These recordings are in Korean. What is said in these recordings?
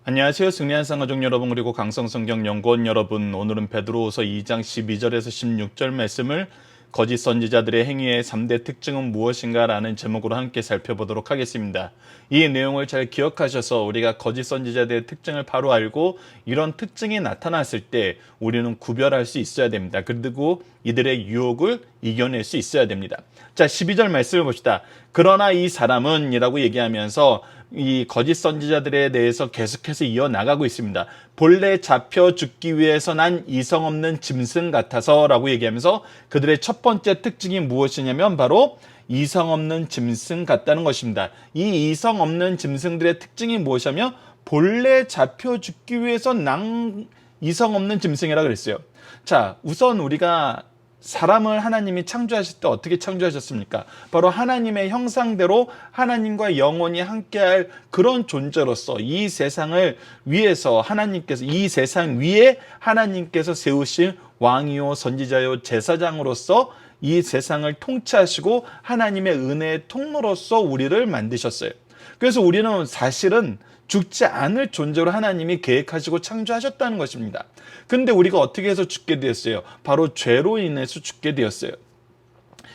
안녕하세요. 승리한 상가족 여러분, 그리고 강성성경연구원 여러분, 오늘은 베드로후서 2장 12절에서 16절 말씀을 거짓 선지자들의 행위의 3대 특징은 무엇인가 라는 제목으로 함께 살펴보도록 하겠습니다. 이 내용을 잘 기억하셔서 우리가 거짓 선지자들의 특징을 바로 알고 이런 특징이 나타났을 때 우리는 구별할 수 있어야 됩니다. 그리고 이들의 유혹을 이겨낼 수 있어야 됩니다. 자, 12절 말씀을 봅시다. 그러나 이 사람은 이라고 얘기하면서 이 거짓 선지자들에 대해서 계속해서 이어나가고 있습니다. 본래 잡혀 죽기 위해서 난 이성 없는 짐승 같아서 라고 얘기하면서 그들의 첫 번째 특징이 무엇이냐면 바로 이성 없는 짐승 같다는 것입니다. 이 이성 없는 짐승들의 특징이 무엇이냐면 본래 잡혀 죽기 위해서 난 이성 없는 짐승이라고 그랬어요. 자, 우선 우리가 사람을 하나님이 창조하실 때 어떻게 창조하셨습니까? 바로 하나님의 형상대로 하나님과 영원히 함께할 그런 존재로서 이 세상을 위해서 하나님께서 이 세상 위에 하나님께서 세우신 왕이요 선지자요 제사장으로서 이 세상을 통치하시고 하나님의 은혜의 통로로서 우리를 만드셨어요. 그래서 우리는 사실은 죽지 않을 존재로 하나님이 계획하시고 창조하셨다는 것입니다. 근데 우리가 어떻게 해서 죽게 되었어요? 바로 죄로 인해서 죽게 되었어요.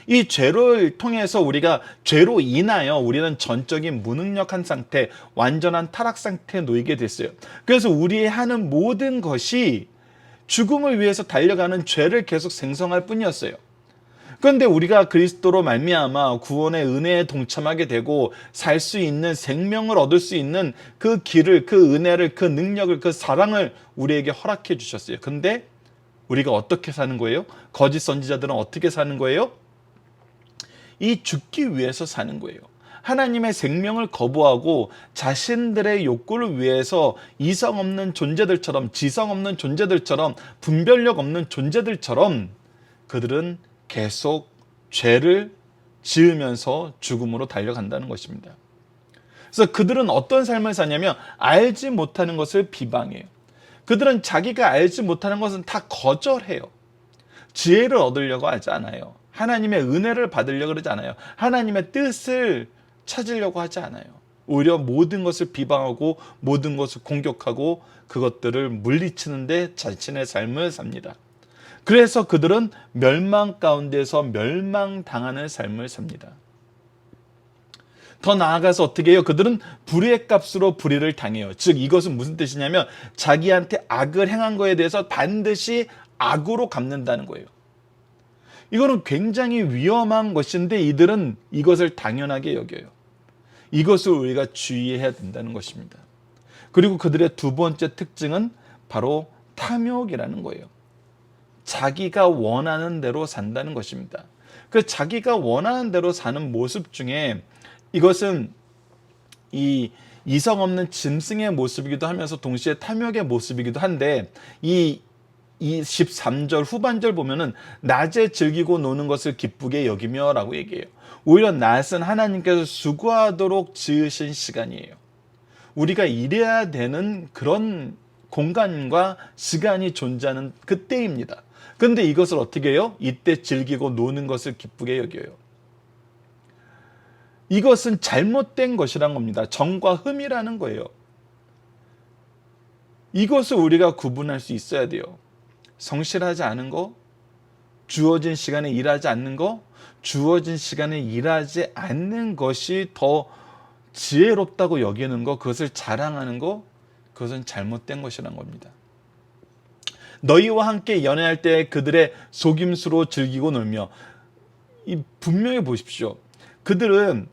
이 죄를 통해서 우리가 죄로 인하여 우리는 전적인 무능력한 상태, 완전한 타락 상태에 놓이게 됐어요. 그래서 우리의 하는 모든 것이 죽음을 위해서 달려가는 죄를 계속 생성할 뿐이었어요. 그런데 우리가 그리스도로 말미암아 구원의 은혜에 동참하게 되고 살 수 있는 생명을 얻을 수 있는 그 길을, 그 은혜를, 그 능력을, 그 사랑을 우리에게 허락해 주셨어요. 근데 우리가 어떻게 사는 거예요? 거짓 선지자들은 어떻게 사는 거예요? 이 죽기 위해서 사는 거예요. 하나님의 생명을 거부하고 자신들의 욕구를 위해서 이성 없는 존재들처럼, 지성 없는 존재들처럼, 분별력 없는 존재들처럼 그들은 계속 죄를 지으면서 죽음으로 달려간다는 것입니다. 그래서 그들은 어떤 삶을 사냐면 알지 못하는 것을 비방해요. 그들은 자기가 알지 못하는 것은 다 거절해요. 지혜를 얻으려고 하지 않아요. 하나님의 은혜를 받으려고 그러지 않아요. 하나님의 뜻을 찾으려고 하지 않아요. 오히려 모든 것을 비방하고 모든 것을 공격하고 그것들을 물리치는데 자신의 삶을 삽니다. 그래서 그들은 멸망 가운데서 멸망당하는 삶을 삽니다. 더 나아가서 어떻게 해요? 그들은 불의의 값으로 불의를 당해요. 즉 이것은 무슨 뜻이냐면 자기한테 악을 행한 거에 대해서 반드시 악으로 갚는다는 거예요. 이거는 굉장히 위험한 것인데 이들은 이것을 당연하게 여겨요. 이것을 우리가 주의해야 된다는 것입니다. 그리고 그들의 두 번째 특징은 바로 탐욕이라는 거예요. 자기가 원하는 대로 산다는 것입니다. 그 자기가 원하는 대로 사는 모습 중에 이것은 이 이성 없는 짐승의 모습이기도 하면서 동시에 탐욕의 모습이기도 한데 이 13절 후반절 보면은 낮에 즐기고 노는 것을 기쁘게 여기며 라고 얘기해요. 오히려 낮은 하나님께서 수고하도록 지으신 시간이에요. 우리가 일해야 되는 그런 공간과 시간이 존재하는 그때입니다. 그런데 이것을 어떻게 해요? 이때 즐기고 노는 것을 기쁘게 여겨요. 이것은 잘못된 것이란 겁니다. 정과 흠이라는 거예요. 이것을 우리가 구분할 수 있어야 돼요. 성실하지 않은 거, 주어진 시간에 일하지 않는 거, 주어진 시간에 일하지 않는 것이 더 지혜롭다고 여기는 거, 그것을 자랑하는 거, 그것은 잘못된 것이란 겁니다. 너희와 함께 연애할 때 그들의 속임수로 즐기고 놀며, 분명히 보십시오. 그들은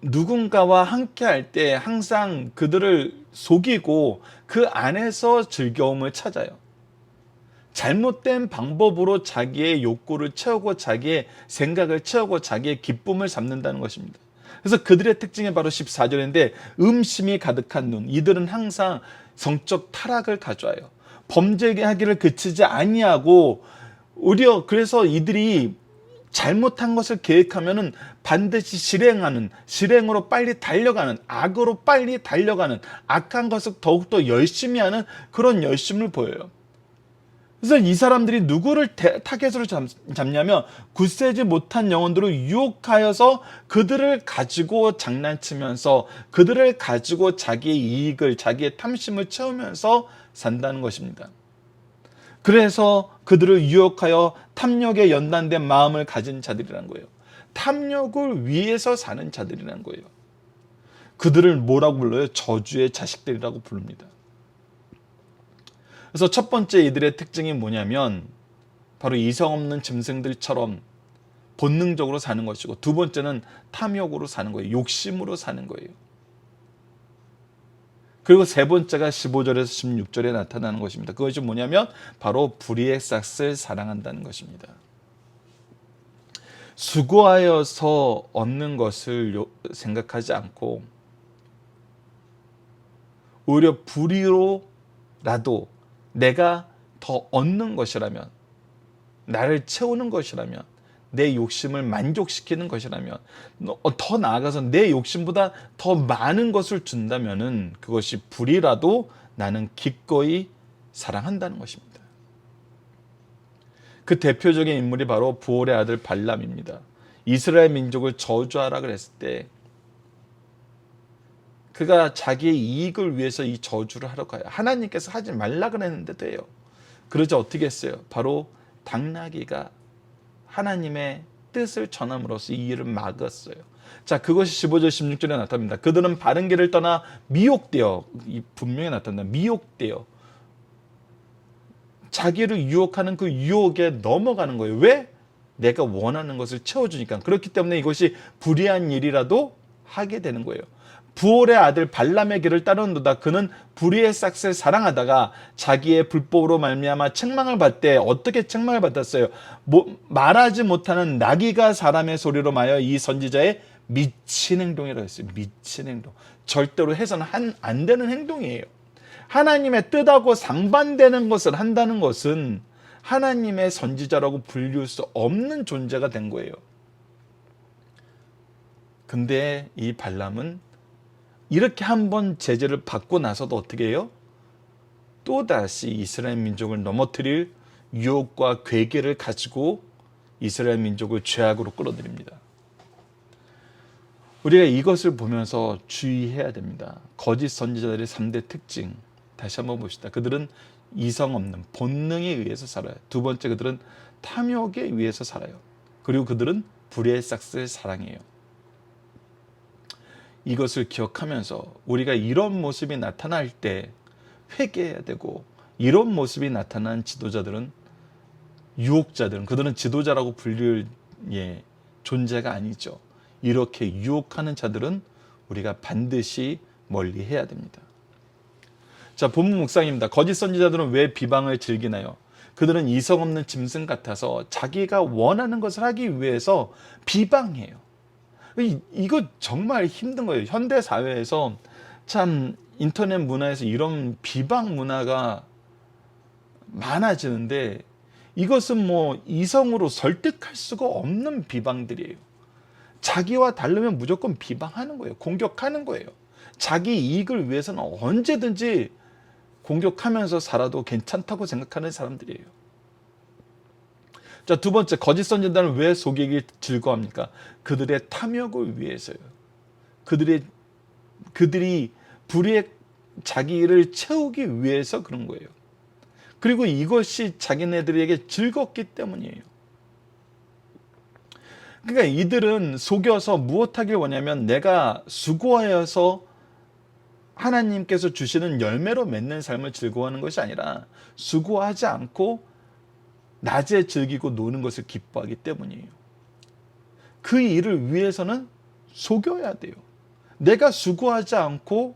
누군가와 함께 할 때 항상 그들을 속이고 그 안에서 즐거움을 찾아요. 잘못된 방법으로 자기의 욕구를 채우고 자기의 생각을 채우고 자기의 기쁨을 잡는다는 것입니다. 그래서 그들의 특징이 바로 14절인데 음심이 가득한 눈. 이들은 항상 성적 타락을 가져와요. 범죄하기를 그치지 아니하고 오히려 그래서 이들이 잘못한 것을 계획하면은 반드시 실행으로 빨리 달려가는, 악으로 빨리 달려가는, 악한 것을 더욱더 열심히 하는 그런 열심을 보여요. 그래서 이 사람들이 누구를 타겟으로 잡냐면 굳세지 못한 영혼들을 유혹하여서 그들을 가지고 장난치면서 그들을 가지고 자기의 이익을, 자기의 탐심을 채우면서 산다는 것입니다. 그래서 그들을 유혹하여 탐욕에 연단된 마음을 가진 자들이란 거예요. 탐욕을 위해서 사는 자들이란 거예요. 그들을 뭐라고 불러요? 저주의 자식들이라고 부릅니다. 그래서 첫 번째 이들의 특징이 뭐냐면 바로 이성 없는 짐승들처럼 본능적으로 사는 것이고, 두 번째는 탐욕으로 사는 거예요. 욕심으로 사는 거예요. 그리고 세 번째가 15절에서 16절에 나타나는 것입니다. 그것이 뭐냐면 바로 불의의 싹을 사랑한다는 것입니다. 수고하여서 얻는 것을 생각하지 않고 오히려 불의로라도 내가 더 얻는 것이라면, 나를 채우는 것이라면, 내 욕심을 만족시키는 것이라면, 더 나아가서 내 욕심보다 더 많은 것을 준다면은 그것이 불이라도 나는 기꺼이 사랑한다는 것입니다. 그 대표적인 인물이 바로 부올의 아들 발람입니다. 이스라엘 민족을 저주하라 그랬을 때 그가 자기의 이익을 위해서 이 저주를 하러 가요. 하나님께서 하지 말라 그랬는데도 해요. 그러자 어떻게 했어요? 바로 당나귀가 하나님의 뜻을 전함으로써 이 일을 막았어요. 자, 그것이 15절 16절에 나타납니다. 그들은 바른 길을 떠나 미혹되어, 분명히 나타난다. 미혹되어 자기를 유혹하는 그 유혹에 넘어가는 거예요. 왜? 내가 원하는 것을 채워주니까. 그렇기 때문에 이것이 불의한 일이라도 하게 되는 거예요. 부올의 아들 발람의 길을 따르는도다. 그는 불의의 싹을 사랑하다가 자기의 불법으로 말미암아 책망을 받되, 어떻게 책망을 받았어요? 말하지 못하는 나귀가 사람의 소리로 말하여 이 선지자의 미친 행동이라고 했어요. 미친 행동. 절대로 해서는 안 되는 행동이에요. 하나님의 뜻하고 상반되는 것을 한다는 것은 하나님의 선지자라고 불릴 수 없는 존재가 된 거예요. 근데 이 발람은 이렇게 한번 제재를 받고 나서도 어떻게 해요? 또다시 이스라엘 민족을 넘어뜨릴 유혹과 괴계를 가지고 이스라엘 민족을 죄악으로 끌어들입니다. 우리가 이것을 보면서 주의해야 됩니다. 거짓 선지자들의 3대 특징 다시 한번 봅시다. 그들은 이성 없는 본능에 의해서 살아요. 두 번째, 그들은 탐욕에 의해서 살아요. 그리고 그들은 불의의 싹을 사랑해요. 이것을 기억하면서 우리가 이런 모습이 나타날 때 회개해야 되고, 이런 모습이 나타난 지도자들은, 유혹자들은, 그들은 지도자라고 불릴 존재가 아니죠. 이렇게 유혹하는 자들은 우리가 반드시 멀리해야 됩니다. 자, 본문 묵상입니다. 거짓 선지자들은 왜 비방을 즐기나요? 그들은 이성 없는 짐승 같아서 자기가 원하는 것을 하기 위해서 비방해요. 이거 정말 힘든 거예요. 현대 사회에서 참 인터넷 문화에서 이런 비방 문화가 많아지는데, 이것은 뭐 이성으로 설득할 수가 없는 비방들이에요. 자기와 다르면 무조건 비방하는 거예요. 공격하는 거예요. 자기 이익을 위해서는 언제든지 공격하면서 살아도 괜찮다고 생각하는 사람들이에요. 자, 두 번째, 거짓 선지자들은 왜 속이기 즐거워합니까? 그들의 탐욕을 위해서요. 그들이 불의의 자기를 채우기 위해서 그런 거예요. 그리고 이것이 자기네들에게 즐겁기 때문이에요. 그러니까 이들은 속여서 무엇하길 원하냐면, 내가 수고하여서 하나님께서 주시는 열매로 맺는 삶을 즐거워하는 것이 아니라 수고하지 않고 낮에 즐기고 노는 것을 기뻐하기 때문이에요. 그 일을 위해서는 속여야 돼요. 내가 수고하지 않고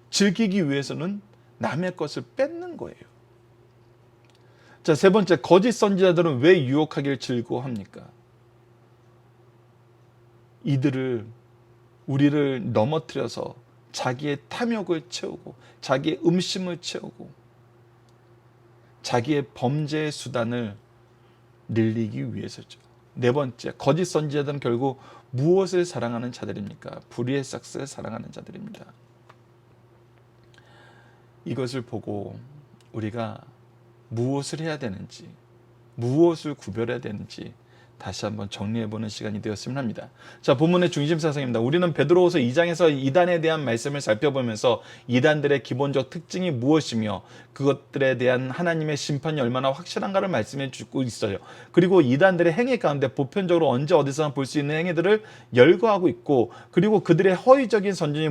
즐기기 위해서는 남의 것을 뺏는 거예요. 자, 세 번째, 거짓 선지자들은 왜 유혹하길 즐거워합니까? 우리를 넘어뜨려서 자기의 탐욕을 채우고, 자기의 음심을 채우고, 자기의 범죄의 수단을 늘리기 위해서죠. 네 번째, 거짓 선지자들은 결국 무엇을 사랑하는 자들입니까? 불의의 싹을 사랑하는 자들입니다. 이것을 보고 우리가 무엇을 해야 되는지, 무엇을 구별해야 되는지 다시 한번 정리해보는 시간이 되었으면 합니다. 자, 본문의 중심 사상입니다. 우리는 베드로후서 2장에서 이단에 대한 말씀을 살펴보면서 이단들의 기본적 특징이 무엇이며 그것들에 대한 하나님의 심판이 얼마나 확실한가를 말씀해 주고 있어요. 그리고 이단들의 행위 가운데 보편적으로 언제 어디서나 볼 수 있는 행위들을 열거하고 있고, 그리고 그들의 허위적인 선전이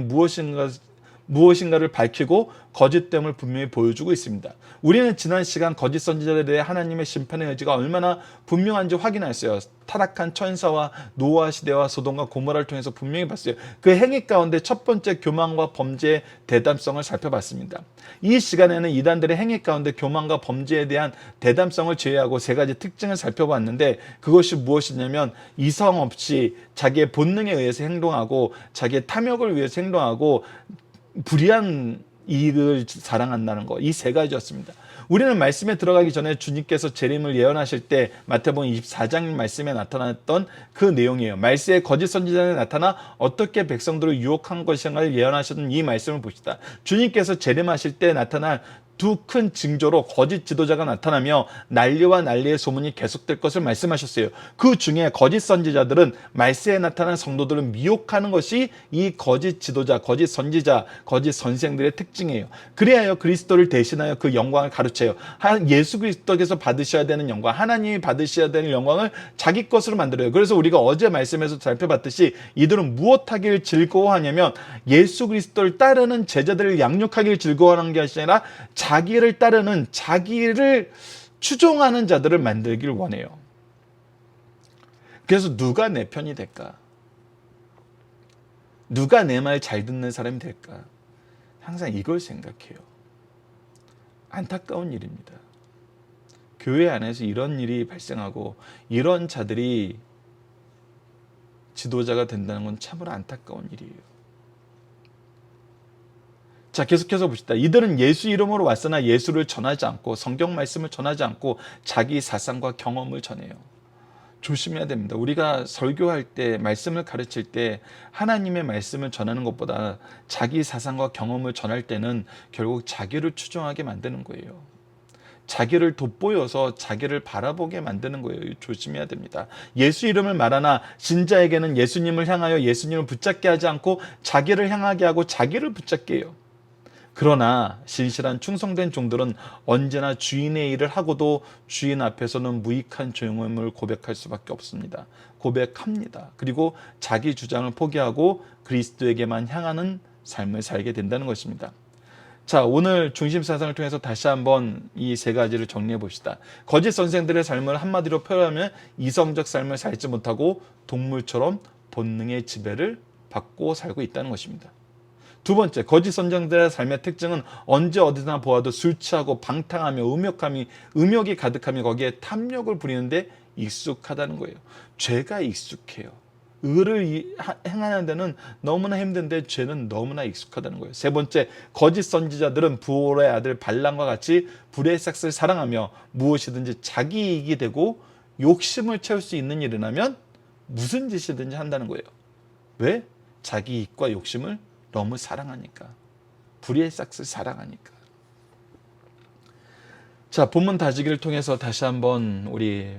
무엇인가를 밝히고 거짓됨을 분명히 보여주고 있습니다. 우리는 지난 시간 거짓 선지자들에 대해 하나님의 심판의 의지가 얼마나 분명한지 확인했어요. 타락한 천사와 노아 시대와 소돔과 고모라를 통해서 분명히 봤어요. 그 행위 가운데 첫 번째 교만과 범죄의 대담성을 살펴봤습니다. 이 시간에는 이단들의 행위 가운데 교만과 범죄에 대한 대담성을 제외하고 세 가지 특징을 살펴봤는데, 그것이 무엇이냐면 이성 없이 자기의 본능에 의해서 행동하고 자기의 탐욕을 위해서 행동하고 불의한 이익을 사랑한다는 것, 이 세 가지였습니다. 우리는 말씀에 들어가기 전에 주님께서 재림을 예언하실 때 마태복음 24장 말씀에 나타났던 그 내용이에요. 말세에 거짓 선지자가 나타나 어떻게 백성들을 유혹한 것인가를 예언하셨던 이 말씀을 봅시다. 주님께서 재림하실 때 나타날 두 큰 징조로 거짓 지도자가 나타나며 난리와 난리의 소문이 계속될 것을 말씀하셨어요. 그 중에 거짓 선지자들은 말세에 나타난 성도들을 미혹하는 것이 이 거짓 지도자, 거짓 선지자, 거짓 선생들의 특징이에요. 그래야 그리스도를 대신하여 그 영광을 가르쳐요. 예수 그리스도께서 받으셔야 되는 영광, 하나님이 받으셔야 되는 영광을 자기 것으로 만들어요. 그래서 우리가 어제 말씀에서 살펴봤듯이 이들은 무엇하기를 즐거워하냐면 예수 그리스도를 따르는 제자들을 양육하기를 즐거워하는 것이 아니라 자기를 따르는, 자기를 추종하는 자들을 만들길 원해요. 그래서 누가 내 편이 될까? 누가 내 말 잘 듣는 사람이 될까? 항상 이걸 생각해요. 안타까운 일입니다. 교회 안에서 이런 일이 발생하고 이런 자들이 지도자가 된다는 건 참으로 안타까운 일이에요. 자, 계속해서 봅시다. 이들은 예수 이름으로 왔으나 예수를 전하지 않고 성경 말씀을 전하지 않고 자기 사상과 경험을 전해요. 조심해야 됩니다. 우리가 설교할 때, 말씀을 가르칠 때 하나님의 말씀을 전하는 것보다 자기 사상과 경험을 전할 때는 결국 자기를 추종하게 만드는 거예요. 자기를 돋보여서 자기를 바라보게 만드는 거예요. 조심해야 됩니다. 예수 이름을 말하나 신자에게는 예수님을 향하여 예수님을 붙잡게 하지 않고 자기를 향하게 하고 자기를 붙잡게 해요. 그러나 신실한 충성된 종들은 언제나 주인의 일을 하고도 주인 앞에서는 무익한 조용함을 고백할 수밖에 없습니다. 고백합니다. 그리고 자기 주장을 포기하고 그리스도에게만 향하는 삶을 살게 된다는 것입니다. 자, 오늘 중심 사상을 통해서 다시 한번 이 세 가지를 정리해 봅시다. 거짓 선생들의 삶을 한마디로 표현하면 이성적 삶을 살지 못하고 동물처럼 본능의 지배를 받고 살고 있다는 것입니다. 두 번째, 거짓 선생들의 삶의 특징은 언제 어디서나 보아도 술 취하고 방탕하며 음욕이 가득하며 거기에 탐욕을 부리는데 익숙하다는 거예요. 죄가 익숙해요. 의를 행하는 데는 너무나 힘든데 죄는 너무나 익숙하다는 거예요. 세 번째, 거짓 선지자들은 부올의 아들 발람과 같이 불의 삭스를 사랑하며 무엇이든지 자기 이익이 되고 욕심을 채울 수 있는 일을 하면 무슨 짓이든지 한다는 거예요. 왜? 자기 이익과 욕심을 너무 사랑하니까. 불의의 삭스를 사랑하니까. 자, 본문 다지기를 통해서 다시 한번 우리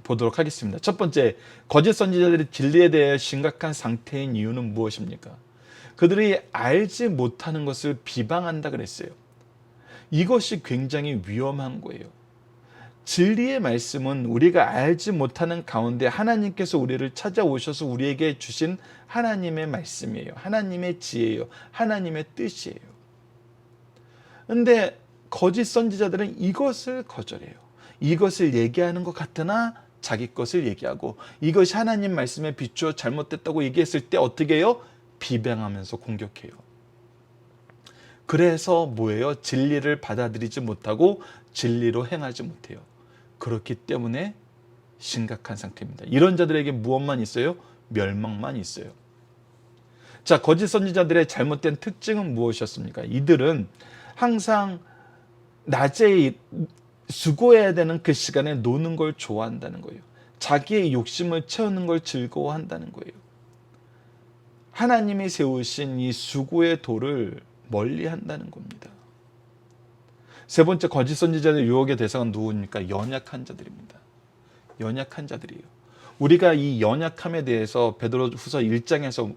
보도록 하겠습니다. 첫 번째, 거짓 선지자들이 진리에 대해 심각한 상태인 이유는 무엇입니까? 그들이 알지 못하는 것을 비방한다 그랬어요. 이것이 굉장히 위험한 거예요. 진리의 말씀은 우리가 알지 못하는 가운데 하나님께서 우리를 찾아오셔서 우리에게 주신 하나님의 말씀이에요. 하나님의 지혜예요. 하나님의 뜻이에요. 그런데 거짓 선지자들은 이것을 거절해요. 이것을 얘기하는 것 같으나 자기 것을 얘기하고, 이것이 하나님 말씀에 비추어 잘못됐다고 얘기했을 때 어떻게 해요? 비방하면서 공격해요. 그래서 뭐예요? 진리를 받아들이지 못하고 진리로 행하지 못해요. 그렇기 때문에 심각한 상태입니다. 이런 자들에게 무엇만 있어요? 멸망만 있어요. 자, 거짓 선지자들의 잘못된 특징은 무엇이었습니까? 이들은 항상 낮에 수고해야 되는 그 시간에 노는 걸 좋아한다는 거예요. 자기의 욕심을 채우는 걸 즐거워한다는 거예요. 하나님이 세우신 이 수고의 도를 멀리 한다는 겁니다. 세 번째 거짓 선지자의 유혹의 대상은 누구입니까? 연약한 자들입니다. 연약한 자들이에요. 우리가 이 연약함에 대해서 베드로후서 1장에서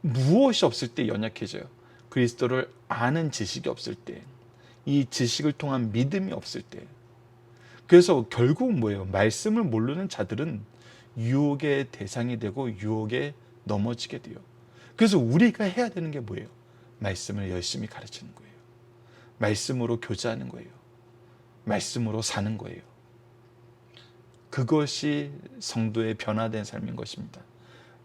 무엇이 없을 때 연약해져요? 그리스도를 아는 지식이 없을 때, 이 지식을 통한 믿음이 없을 때. 그래서 결국 뭐예요? 말씀을 모르는 자들은 유혹의 대상이 되고 유혹에 넘어지게 돼요. 그래서 우리가 해야 되는 게 뭐예요? 말씀을 열심히 가르치는 거예요. 말씀으로 교제하는 거예요. 말씀으로 사는 거예요. 그것이 성도의 변화된 삶인 것입니다.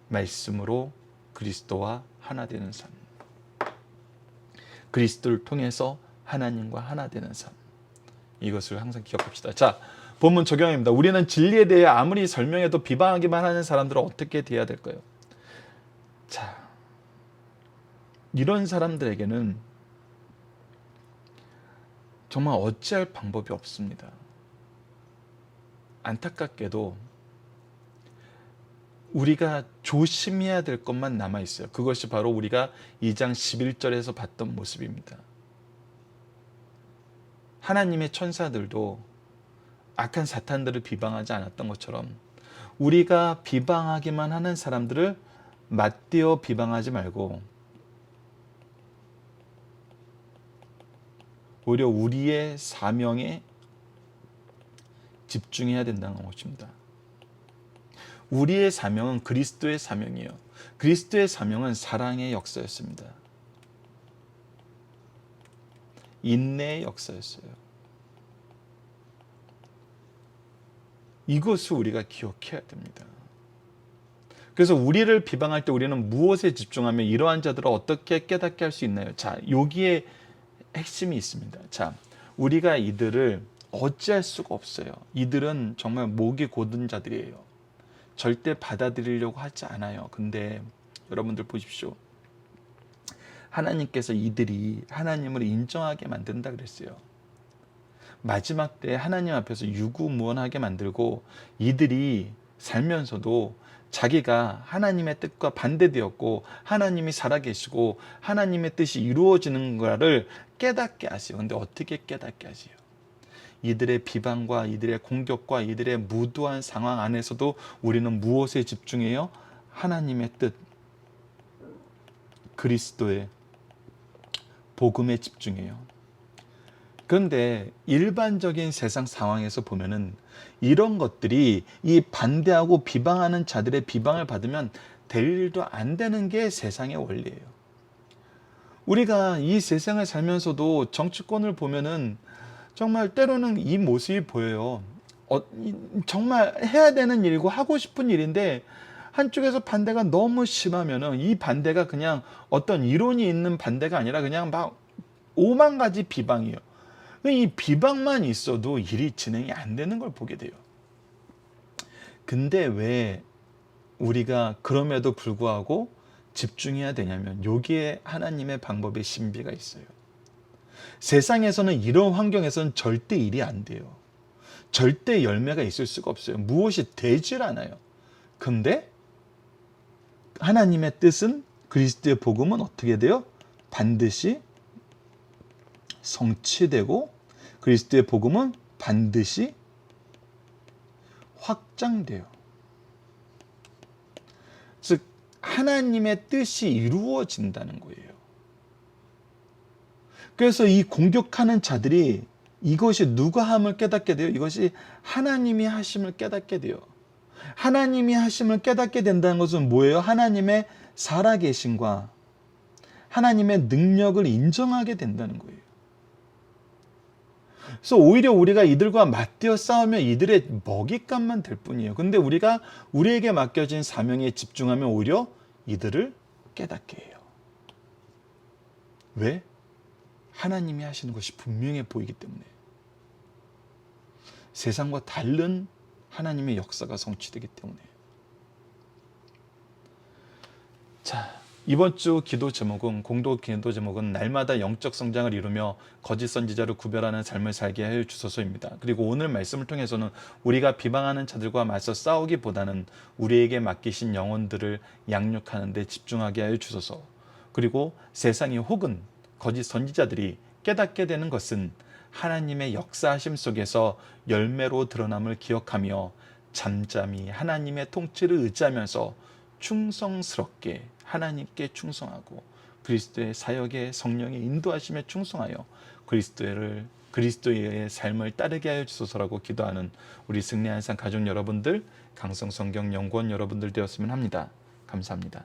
말씀으로 그리스도와 하나 되는 삶. 그리스도를 통해서 하나님과 하나 되는 삶. 이것을 항상 기억합시다. 자, 본문 적용입니다. 우리는 진리에 대해 아무리 설명해도 비방하기만 하는 사람들은 어떻게 대해야 될까요? 자, 이런 사람들에게는 정말 어찌할 방법이 없습니다. 안타깝게도 우리가 조심해야 될 것만 남아있어요. 그것이 바로 우리가 2장 11절에서 봤던 모습입니다. 하나님의 천사들도 악한 사탄들을 비방하지 않았던 것처럼 우리가 비방하기만 하는 사람들을 맞대어 비방하지 말고 오히려 우리의 사명에 집중해야 된다는 것입니다. 우리의 사명은 그리스도의 사명이에요. 그리스도의 사명은 사랑의 역사였습니다. 인내의 역사였어요. 이것을 우리가 기억해야 됩니다. 그래서 우리를 비방할 때 우리는 무엇에 집중하며 이러한 자들을 어떻게 깨닫게 할 수 있나요? 자, 여기에 핵심이 있습니다. 자, 우리가 이들을 어찌할 수가 없어요. 이들은 정말 목이 곧은 자들이에요. 절대 받아들이려고 하지 않아요. 근데 여러분들 보십시오. 하나님께서 이들이 하나님을 인정하게 만든다 그랬어요. 마지막 때 하나님 앞에서 유구무원하게 만들고 이들이 살면서도 자기가 하나님의 뜻과 반대되었고 하나님이 살아계시고 하나님의 뜻이 이루어지는 것을 깨닫게 하세요. 근데 어떻게 깨닫게 하세요? 이들의 비방과 이들의 공격과 이들의 무도한 상황 안에서도 우리는 무엇에 집중해요? 하나님의 뜻, 그리스도의 복음에 집중해요. 그런데 일반적인 세상 상황에서 보면은 이런 것들이 이 반대하고 비방하는 자들의 비방을 받으면 될 일도 안 되는 게 세상의 원리예요. 우리가 이 세상을 살면서도 정치권을 보면은 정말 때로는 이 모습이 보여요. 정말 해야 되는 일이고 하고 싶은 일인데 한쪽에서 반대가 너무 심하면은 이 반대가 그냥 어떤 이론이 있는 반대가 아니라 그냥 막 5만 가지 비방이에요. 이 비방만 있어도 일이 진행이 안 되는 걸 보게 돼요. 근데 왜 우리가 그럼에도 불구하고 집중해야 되냐면 여기에 하나님의 방법의 신비가 있어요. 세상에서는 이런 환경에서는 절대 일이 안 돼요. 절대 열매가 있을 수가 없어요. 무엇이 되질 않아요. 근데 하나님의 뜻은 그리스도의 복음은 어떻게 돼요? 반드시 성취되고 그리스도의 복음은 반드시 확장돼요. 즉 하나님의 뜻이 이루어진다는 거예요. 그래서 이 공격하는 자들이 이것이 누가 함을 깨닫게 돼요? 이것이 하나님이 하심을 깨닫게 돼요. 하나님이 하심을 깨닫게 된다는 것은 뭐예요? 하나님의 살아계심과 하나님의 능력을 인정하게 된다는 거예요. 그래서 오히려 우리가 이들과 맞대어 싸우면 이들의 먹잇감만 될 뿐이에요. 근데 우리가 우리에게 맡겨진 사명에 집중하면 오히려 이들을 깨닫게 해요. 왜? 하나님이 하시는 것이 분명해 보이기 때문에. 세상과 다른 하나님의 역사가 성취되기 때문에. 자, 이번 주 기도 제목은 공동 기도 제목은 날마다 영적 성장을 이루며 거짓 선지자를 구별하는 삶을 살게 해 주소서입니다. 그리고 오늘 말씀을 통해서는 우리가 비방하는 자들과 맞서 싸우기보다는 우리에게 맡기신 영혼들을 양육하는 데 집중하게 하여 주소서. 그리고 세상이 혹은 거짓 선지자들이 깨닫게 되는 것은 하나님의 역사하심 속에서 열매로 드러남을 기억하며 잠잠히 하나님의 통치를 의지하면서 충성스럽게 하나님께 충성하고 그리스도의 사역에 성령의 인도하심에 충성하여 그리스도의 삶을 따르게 하여 주소서라고 기도하는 우리 승리한산 가족 여러분들, 강성성경 연구원 여러분들 되었으면 합니다. 감사합니다.